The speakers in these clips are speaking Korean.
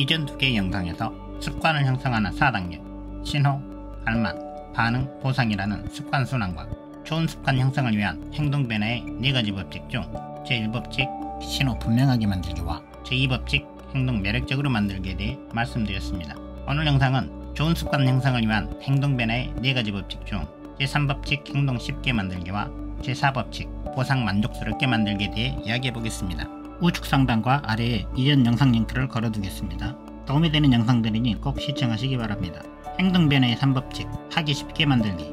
이전 2개의 영상에서 습관을 형성하는 4단계 신호, 갈망, 반응, 보상이라는 습관 순환과 좋은 습관 형성을 위한 행동 변화의 4가지 법칙 중 제1법칙 신호 분명하게 만들기와 제2법칙 행동 매력적으로 만들기에 대해 말씀드렸습니다. 오늘 영상은 좋은 습관 형성을 위한 행동 변화의 4가지 법칙 중 제3법칙 행동 쉽게 만들기와 제4법칙 보상 만족스럽게 만들기에 대해 이야기해 보겠습니다. 우측 상단과 아래에 이전 영상 링크를 걸어두겠습니다. 도움이 되는 영상들이니 꼭 시청하시기 바랍니다. 행동 변화의 3법칙 하기 쉽게 만들기.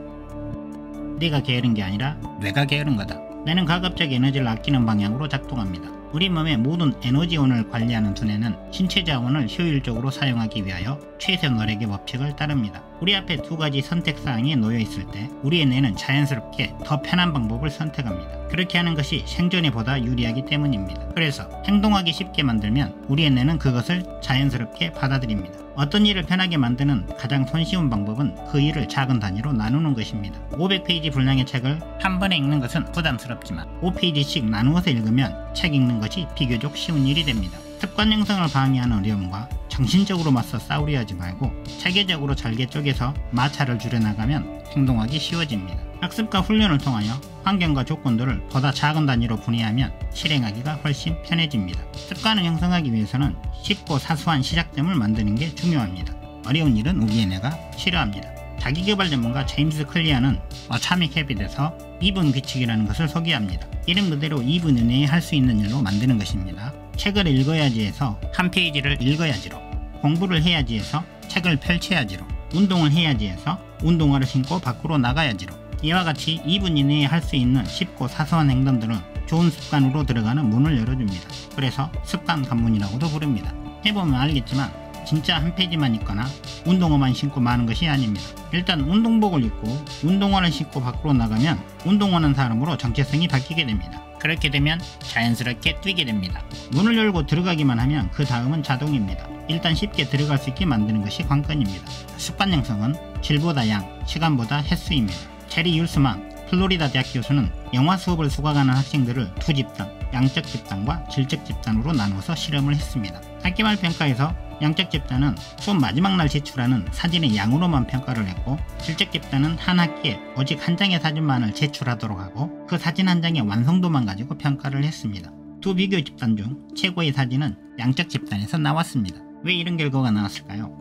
네가 게으른 게 아니라 뇌가 게으른 거다. 뇌는 가급적 에너지를 아끼는 방향으로 작동합니다. 우리 몸의 모든 에너지원을 관리하는 두뇌는 신체 자원을 효율적으로 사용하기 위하여 최소 노력의 법칙을 따릅니다. 우리 앞에 2가지 선택사항이 놓여 있을 때 우리의 뇌는 자연스럽게 더 편한 방법을 선택합니다. 그렇게 하는 것이 생존에 보다 유리하기 때문입니다. 그래서 행동하기 쉽게 만들면 우리의 뇌는 그것을 자연스럽게 받아들입니다. 어떤 일을 편하게 만드는 가장 손쉬운 방법은 그 일을 작은 단위로 나누는 것입니다. 500페이지 분량의 책을 한 번에 읽는 것은 부담스럽지만 5페이지씩 나누어서 읽으면 책 읽는 것이 비교적 쉬운 일이 됩니다. 습관 형성을 방해하는 어려움과 정신적으로 맞서 싸우려 하지 말고 체계적으로 잘게 쪼개서 마찰을 줄여나가면 행동하기 쉬워집니다. 학습과 훈련을 통하여 환경과 조건들을 보다 작은 단위로 분해하면 실행하기가 훨씬 편해집니다. 습관을 형성하기 위해서는 쉽고 사소한 시작점을 만드는 게 중요합니다. 어려운 일은 우리의 뇌가 싫어합니다. 자기개발 전문가 제임스 클리어는 어차믹 헤빗에서 2분 규칙이라는 것을 소개합니다. 이름 그대로 2분 이내에 할 수 있는 일로 만드는 것입니다. 책을 읽어야지 해서 한 페이지를 읽어야지로, 공부를 해야지 해서 책을 펼쳐야지로, 운동을 해야지 해서 운동화를 신고 밖으로 나가야지로, 이와 같이 2분 이내에 할 수 있는 쉽고 사소한 행동들은 좋은 습관으로 들어가는 문을 열어줍니다. 그래서 습관 관문이라고도 부릅니다. 해보면 알겠지만 진짜 한 페이지만 읽거나 운동화만 신고 마는 것이 아닙니다. 일단 운동복을 입고 운동화를 신고 밖으로 나가면 운동하는 사람으로 정체성이 바뀌게 됩니다. 그렇게 되면 자연스럽게 뛰게 됩니다. 문을 열고 들어가기만 하면 그 다음은 자동입니다. 일단 쉽게 들어갈 수 있게 만드는 것이 관건입니다. 습관 형성은 질보다 양, 시간보다 횟수입니다. 제리 율스만 플로리다 대학 교수는 영화 수업을 수강하는 학생들을 2집단, 양적 집단과 질적 집단으로 나누어서 실험을 했습니다. 학기말 평가에서 양적 집단은 수업 마지막 날 제출하는 사진의 양으로만 평가를 했고, 질적 집단은 한 학기에 오직 한 장의 사진만을 제출하도록 하고 그 사진 한 장의 완성도만 가지고 평가를 했습니다. 두 비교 집단 중 최고의 사진은 양적 집단에서 나왔습니다. 왜 이런 결과가 나왔을까요?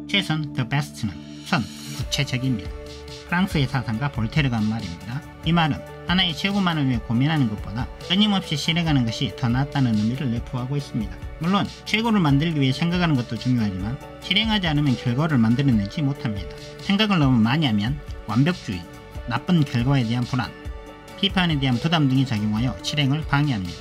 최선, the best는 선, 구체적입니다. 프랑스의 사상가 볼테르가 한 말입니다. 이 말은 하나의 최고만을 위해 고민하는 것보다 끊임없이 실행하는 것이 더 낫다는 의미를 내포하고 있습니다. 물론 최고를 만들기 위해 생각하는 것도 중요하지만 실행하지 않으면 결과를 만들어내지 못합니다. 생각을 너무 많이 하면 완벽주의, 나쁜 결과에 대한 불안, 비판에 대한 부담 등이 작용하여 실행을 방해합니다.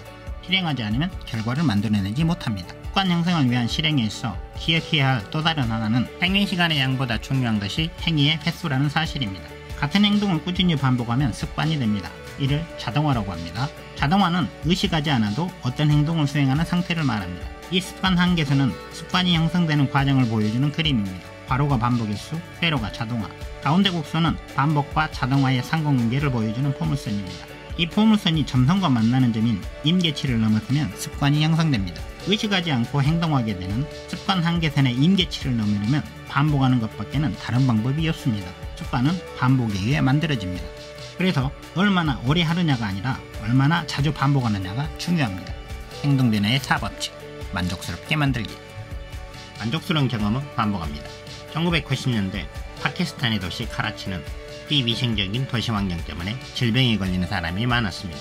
실행하지 않으면 결과를 만들어내지 못합니다. 습관 형성을 위한 실행에 있어 기억해야 할 또 다른 하나는 행위 시간의 양보다 중요한 것이 행위의 횟수라는 사실입니다. 같은 행동을 꾸준히 반복하면 습관이 됩니다. 이를 자동화라고 합니다. 자동화는 의식하지 않아도 어떤 행동을 수행하는 상태를 말합니다. 이 습관 한계선은 습관이 형성되는 과정을 보여주는 그림입니다. 괄호가 반복의 수, 세로가 자동화, 가운데 곡선은 반복과 자동화의 상관관계를 보여주는 포물선입니다. 이 포물선이 점선과 만나는 점인 임계치를 넘어서면 습관이 형성됩니다. 의식하지 않고 행동하게 되는 습관 한계선의 임계치를 넘으려면 반복하는 것밖에는 다른 방법이 없습니다. 습관은 반복에 의해 만들어집니다. 그래서 얼마나 오래 하느냐가 아니라 얼마나 자주 반복하느냐가 중요합니다. 행동 변화의 4법칙, 만족스럽게 만들기. 만족스러운 경험은 반복합니다. 1990년대 파키스탄의 도시 카라치는 비위생적인 도시 환경 때문에 질병에 걸리는 사람이 많았습니다.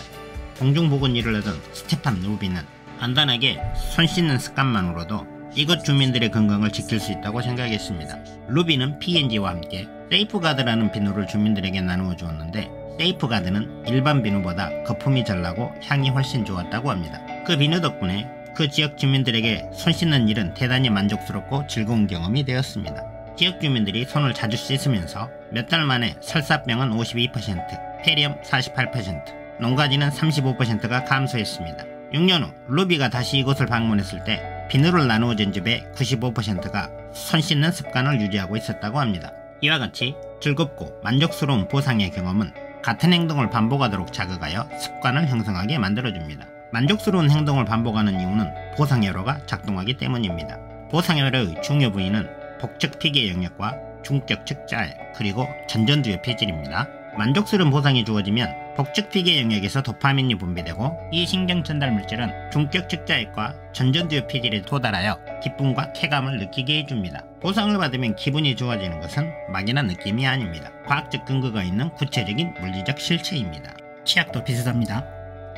공중보건일을 하던 스테판 루비는 간단하게 손 씻는 습관만으로도 이곳 주민들의 건강을 지킬 수 있다고 생각했습니다. 루비는 P&G와 함께 세이프가드라는 비누를 주민들에게 나누어 주었는데, 세이프가드는 일반 비누보다 거품이 덜 나고 향이 훨씬 좋았다고 합니다. 그 비누 덕분에 그 지역 주민들에게 손 씻는 일은 대단히 만족스럽고 즐거운 경험이 되었습니다. 지역 주민들이 손을 자주 씻으면서 몇 달 만에 설사병은 52%, 폐렴 48%, 농가지는 35%가 감소했습니다. 6년 후 루비가 다시 이곳을 방문했을 때 비누를 나누어 준 집의 95%가 손 씻는 습관을 유지하고 있었다고 합니다. 이와 같이 즐겁고 만족스러운 보상의 경험은 같은 행동을 반복하도록 자극하여 습관을 형성하게 만들어줍니다. 만족스러운 행동을 반복하는 이유는 보상 회로가 작동하기 때문입니다. 보상혈의 중요 부위는 복측 피계 영역과 중격 측자액 그리고 전전두엽 폐질입니다. 만족스러운 보상이 주어지면 복측 피계 영역에서 도파민이 분비되고 이 신경 전달 물질은 중격 측자액과 전전두엽 폐질에 도달하여 기쁨과 쾌감을 느끼게 해줍니다. 보상을 받으면 기분이 좋아지는 것은 막연한 느낌이 아닙니다. 과학적 근거가 있는 구체적인 물리적 실체입니다. 치약도 비슷합니다.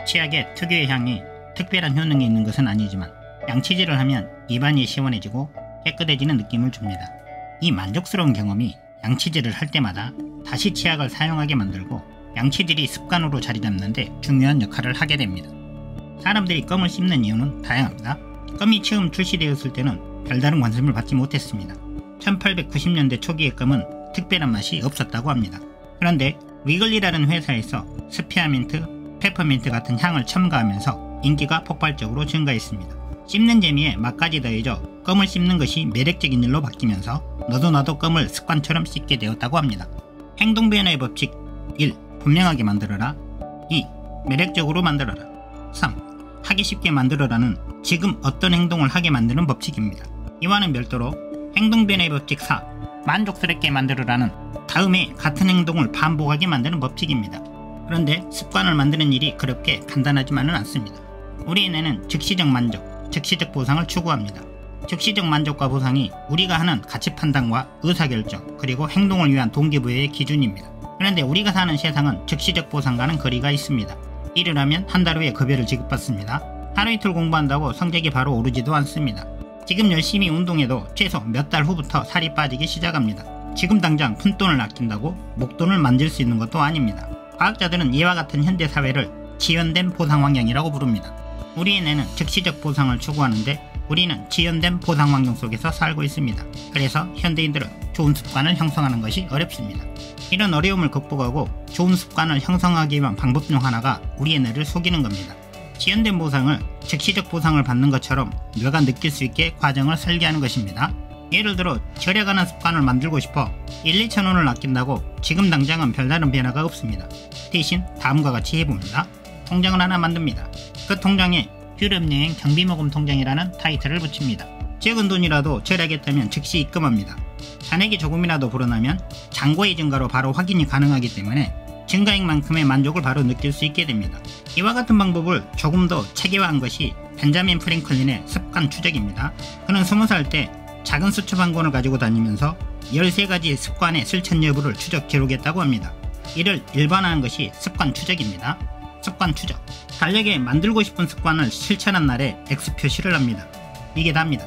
치약의 특유의 향이 특별한 효능이 있는 것은 아니지만 양치질을 하면 입안이 시원해지고 깨끗해지는 느낌을 줍니다. 이 만족스러운 경험이 양치질을 할 때마다 다시 치약을 사용하게 만들고 양치질이 습관으로 자리 잡는데 중요한 역할을 하게 됩니다. 사람들이 껌을 씹는 이유는 다양합니다. 껌이 처음 출시되었을 때는 별다른 관심을 받지 못했습니다. 1890년대 초기의 껌은 특별한 맛이 없었다고 합니다. 그런데 위글리라는 회사에서 스피아민트, 페퍼민트 같은 향을 첨가하면서 인기가 폭발적으로 증가했습니다. 씹는 재미에 맛까지 더해져 껌을 씹는 것이 매력적인 일로 바뀌면서 너도 나도 껌을 습관처럼 씹게 되었다고 합니다. 행동변화의 법칙 1. 분명하게 만들어라. 2. 매력적으로 만들어라. 3. 하기 쉽게 만들어라는 지금 어떤 행동을 하게 만드는 법칙입니다. 이와는 별도로 행동변화의 법칙 4. 만족스럽게 만들어라는 다음에 같은 행동을 반복하게 만드는 법칙입니다. 그런데 습관을 만드는 일이 그렇게 간단하지만은 않습니다. 우리 뇌는 즉시적 만족, 즉시적 보상을 추구합니다. 즉시적 만족과 보상이 우리가 하는 가치 판단과 의사결정 그리고 행동을 위한 동기부여의 기준입니다. 그런데 우리가 사는 세상은 즉시적 보상과는 거리가 있습니다. 일을 하면 한 달 후에 급여를 지급받습니다. 하루 이틀 공부한다고 성적이 바로 오르지도 않습니다. 지금 열심히 운동해도 최소 몇 달 후부터 살이 빠지기 시작합니다. 지금 당장 푼돈을 아낀다고 목돈을 만질 수 있는 것도 아닙니다. 과학자들은 이와 같은 현대사회를 지연된 보상 환경이라고 부릅니다. 우리의 뇌는 즉시적 보상을 추구하는데 우리는 지연된 보상 환경 속에서 살고 있습니다. 그래서 현대인들은 좋은 습관을 형성하는 것이 어렵습니다. 이런 어려움을 극복하고 좋은 습관을 형성하기 위한 방법 중 하나가 우리의 뇌를 속이는 겁니다. 지연된 보상을 즉시적 보상을 받는 것처럼 뇌가 느낄 수 있게 과정을 설계하는 것입니다. 예를 들어 절약하는 습관을 만들고 싶어 1-2천원을 아낀다고 지금 당장은 별다른 변화가 없습니다. 대신 다음과 같이 해봅니다. 통장을 하나 만듭니다. 그 통장에 유럽여행 경비모금 통장이라는 타이틀을 붙입니다. 적은 돈이라도 절약했다면 즉시 입금합니다. 잔액이 조금이라도 불어나면 잔고의 증가로 바로 확인이 가능하기 때문에 증가액만큼의 만족을 바로 느낄 수 있게 됩니다. 이와 같은 방법을 조금 더 체계화한 것이 벤자민 프랭클린의 습관 추적입니다. 그는 20살 때 작은 수첩 한 권을 가지고 다니면서 13가지 습관의 실천 여부를 추적 기록했다고 합니다. 이를 일반화한 것이 습관 추적입니다. 습관 추적. 달력에 만들고 싶은 습관을 실천한 날에 X 표시를 합니다. 이게 답니다.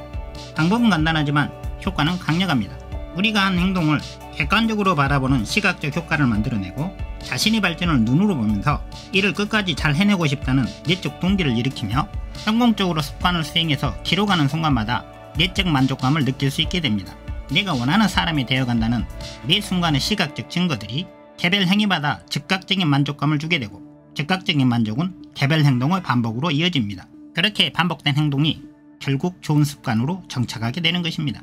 방법은 간단하지만 효과는 강력합니다. 우리가 한 행동을 객관적으로 바라보는 시각적 효과를 만들어내고 자신의 발전을 눈으로 보면서 이를 끝까지 잘 해내고 싶다는 내적 동기를 일으키며 성공적으로 습관을 수행해서 기록하는 순간마다 내적 만족감을 느낄 수 있게 됩니다. 내가 원하는 사람이 되어간다는 매 순간의 시각적 증거들이 개별 행위마다 즉각적인 만족감을 주게 되고 즉각적인 만족은 개별 행동의 반복으로 이어집니다. 그렇게 반복된 행동이 결국 좋은 습관으로 정착하게 되는 것입니다.